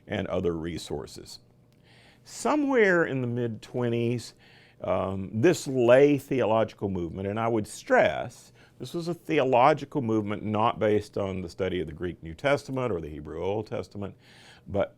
and other resources. Somewhere in the mid-20s, this lay theological movement, and I would stress, this was a theological movement not based on the study of the Greek New Testament or the Hebrew Old Testament, but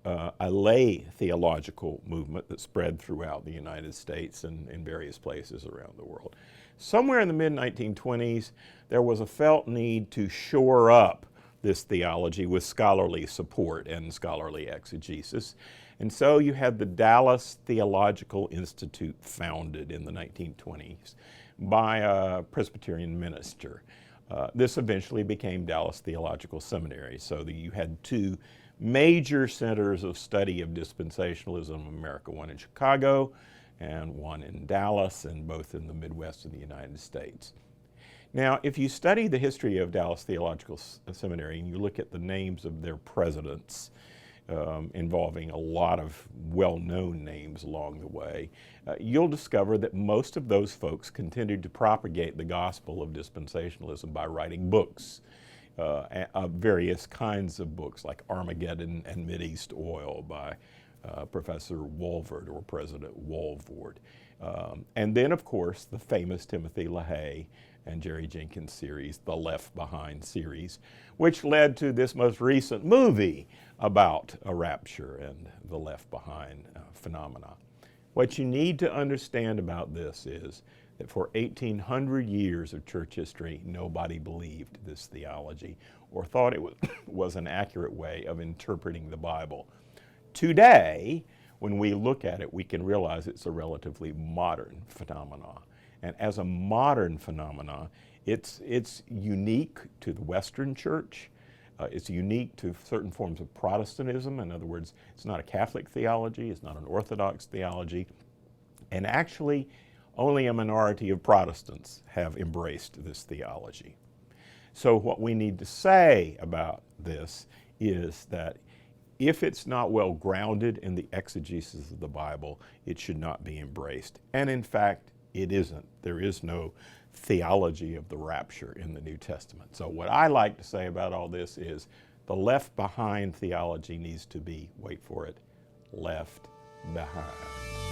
a lay theological movement that spread throughout the United States and in various places around the world. Somewhere in the mid-1920s, there was a felt need to shore up this theology with scholarly support and scholarly exegesis. And so you had the Dallas Theological Institute founded in the 1920s by a Presbyterian minister. This eventually became Dallas Theological Seminary, so that you had two major centers of study of dispensationalism in America, one in Chicago and one in Dallas, and both in the Midwest of the United States. Now, if you study the history of Dallas Theological Seminary and you look at the names of their presidents, involving a lot of well-known names along the way, you'll discover that most of those folks continued to propagate the gospel of dispensationalism by writing books, various kinds of books like Armageddon and Mideast Oil by Professor Walvoord or President Walvoord. And then, of course, the famous Timothy LaHaye and Jerry Jenkins series, the Left Behind series, which led to this most recent movie about a rapture and the Left Behind phenomena. What you need to understand about this is that for 1,800 years of church history, nobody believed this theology or thought it was an accurate way of interpreting the Bible. Today, when we look at it, we can realize it's a relatively modern phenomenon. And as a modern phenomenon, it's unique to the Western church. It's unique to certain forms of Protestantism. In other words, it's not a Catholic theology, it's not an Orthodox theology. And actually, only a minority of Protestants have embraced this theology. So what we need to say about this is that if it's not well grounded in the exegesis of the Bible, it should not be embraced. And in fact, it isn't. There is no theology of the rapture in the New Testament. So what I like to say about all this is the left behind theology needs to be, wait for it, left behind.